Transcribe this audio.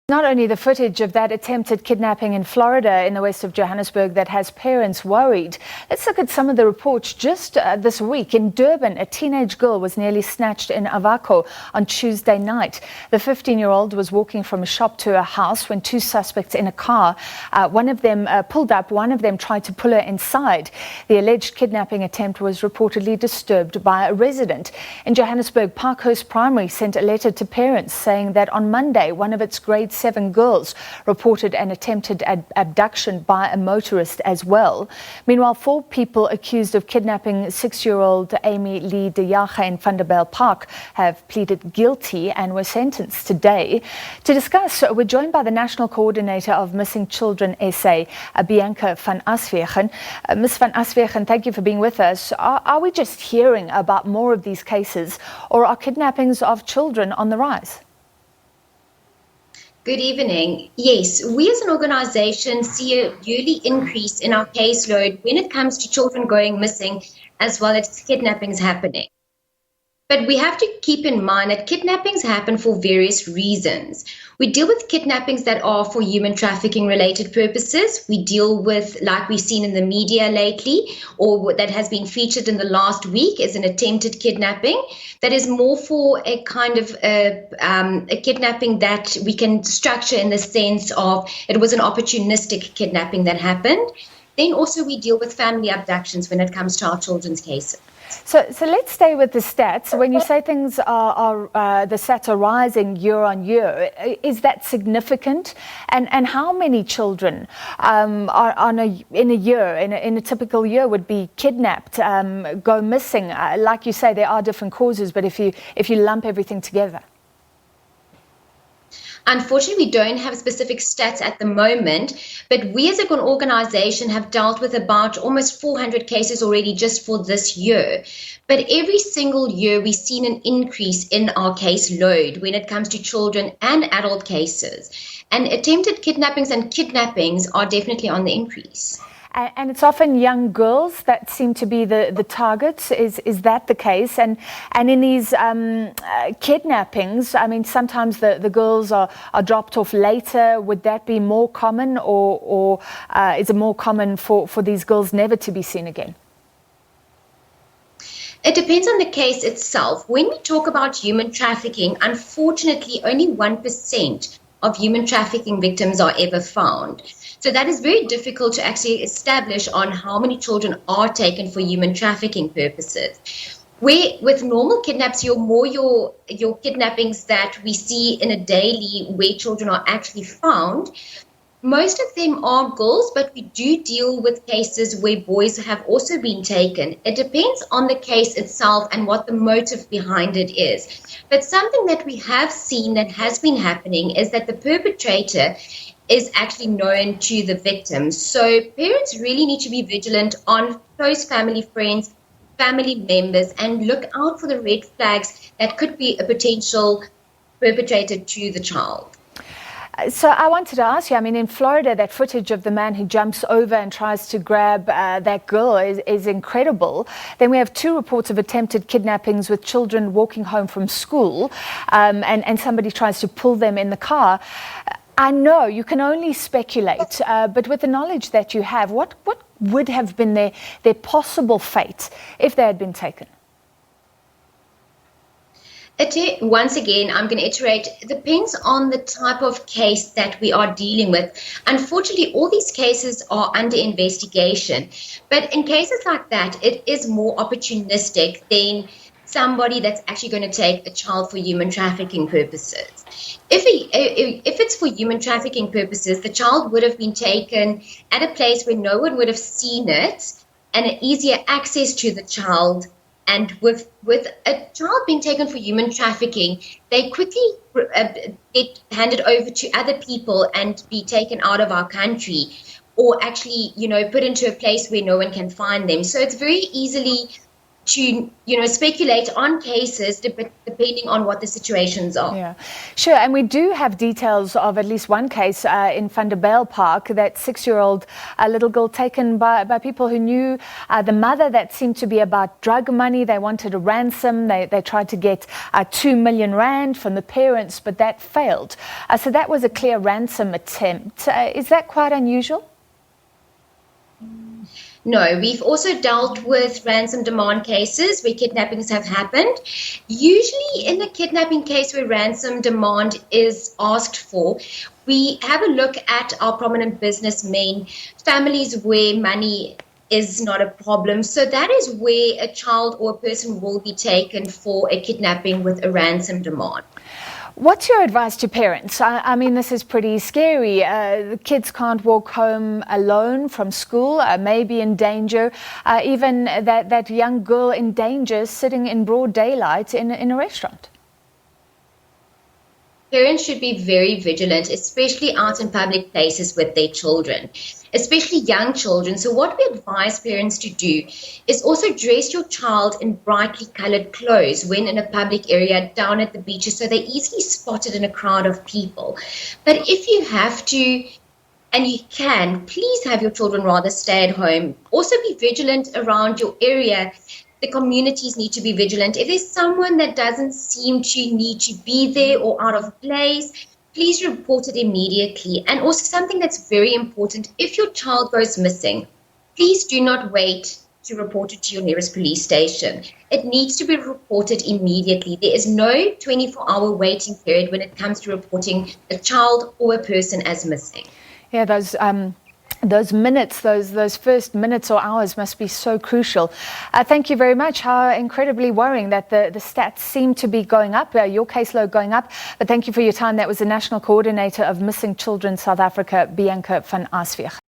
Not only the footage of that attempted kidnapping in Florida in the west of Johannesburg that has parents worried. Let's look at some of the reports just this week. In Durban, a teenage girl was nearly snatched in Avoca on Tuesday night. The 15-year-old was walking from a shop to a house when two suspects in a car, one of them pulled up, one of them tried to pull her inside. The alleged kidnapping attempt was reportedly disturbed by a resident. In Johannesburg, Parkhurst Primary sent a letter to parents saying that on Monday, one of its grade 7 girls reported an attempted abduction by a motorist as well. Meanwhile, 4 people accused of kidnapping 6-year-old Amy'Leigh De Jager in Vanderbijlpark have pleaded guilty and were sentenced today. To discuss, we're joined by the National Coordinator of Missing Children SA, Bianca van Aswegen. Ms. van Aswegen, thank you for being with us. Are we just hearing about more of these cases, or are kidnappings of children on the rise? Good evening. Yes, we as an organization see a yearly increase in our caseload when it comes to children going missing as well as kidnappings happening. But we have to keep in mind that kidnappings happen for various reasons. We deal with kidnappings that are for human trafficking related purposes. We deal with, like we've seen in the media lately, or that has been featured in the last week, as an attempted kidnapping. That is more for a kind of a kidnapping that we can structure in the sense of it was an opportunistic kidnapping that happened. Then also we deal with family abductions when it comes to our children's cases. So let's stay with the stats. When you say things the stats are rising year on year, is that significant? And how many children in a typical year would be kidnapped, go missing? Like you say, there are different causes, but if you lump everything together. Unfortunately, we don't have specific stats at the moment, but we as an organization have dealt with about almost 400 cases already just for this year. But every single year, we've seen an increase in our caseload when it comes to children and adult cases. And attempted kidnappings and kidnappings are definitely on the increase. And it's often young girls that seem to be the targets. Is that the case? And in these kidnappings, I mean, sometimes the girls are dropped off later. Would that be more common, or is it more common for these girls never to be seen again? It depends on the case itself. When we talk about human trafficking, unfortunately, only 1% of human trafficking victims are ever found. So that is very difficult to actually establish on how many children are taken for human trafficking purposes. Where with normal kidnaps, your kidnappings that we see in a daily where children are actually found, most of them are girls, but we do deal with cases where boys have also been taken. It depends on the case itself and what the motive behind it is. But something that we have seen that has been happening is that the perpetrator is actually known to the victims. So parents really need to be vigilant on close family friends, family members, and look out for the red flags that could be a potential perpetrator to the child. So I wanted to ask you, I mean, in Florida, that footage of the man who jumps over and tries to grab that girl is incredible. Then we have 2 reports of attempted kidnappings with children walking home from school, and somebody tries to pull them in the car. I know you can only speculate, but with the knowledge that you have, what would have been their possible fate if they had been taken? Once again, I'm going to iterate, it depends on the type of case that we are dealing with. Unfortunately, all these cases are under investigation. But in cases like that, it is more opportunistic than somebody that's actually going to take a child for human trafficking purposes. If it's for human trafficking purposes, the child would have been taken at a place where no one would have seen it and an easier access to the child. And with a child being taken for human trafficking, they quickly get handed over to other people and be taken out of our country, or actually, put into a place where no one can find them. So it's very easily to speculate on cases depending on what the situations are. Yeah, sure. And we do have details of at least one case in Vanderbijlpark, that 6-year-old little girl taken by people who knew the mother, that seemed to be about drug money. They wanted a ransom. They tried to get 2 million rand from the parents, but that failed. So that was a clear ransom attempt. Is that quite unusual? No, we've also dealt with ransom demand cases where kidnappings have happened. Usually in a kidnapping case where ransom demand is asked for, we have a look at our prominent businessmen, families where money is not a problem. So that is where a child or a person will be taken for a kidnapping with a ransom demand. What's your advice to parents? I mean, this is pretty scary. The kids can't walk home alone from school, maybe in danger. Even that young girl in danger sitting in broad daylight in a restaurant. Parents should be very vigilant, especially out in public places with their children, especially young children. So what we advise parents to do is also dress your child in brightly colored clothes when in a public area, down at the beaches, so they're easily spotted in a crowd of people. But if you have to, and you can, please have your children rather stay at home. Also be vigilant around your area. The communities need to be vigilant. If there's someone that doesn't seem to need to be there or out of place, please report it immediately. And also something that's very important, if your child goes missing, please do not wait to report it to your nearest police station. It needs to be reported immediately. There is no 24-hour waiting period when it comes to reporting a child or a person as missing. Yeah, those minutes, those first minutes or hours must be so crucial. Thank you very much. How incredibly worrying that the stats seem to be going up, your caseload going up. But thank you for your time. That was the National Coordinator of Missing Children South Africa, Bianca van Aswegen.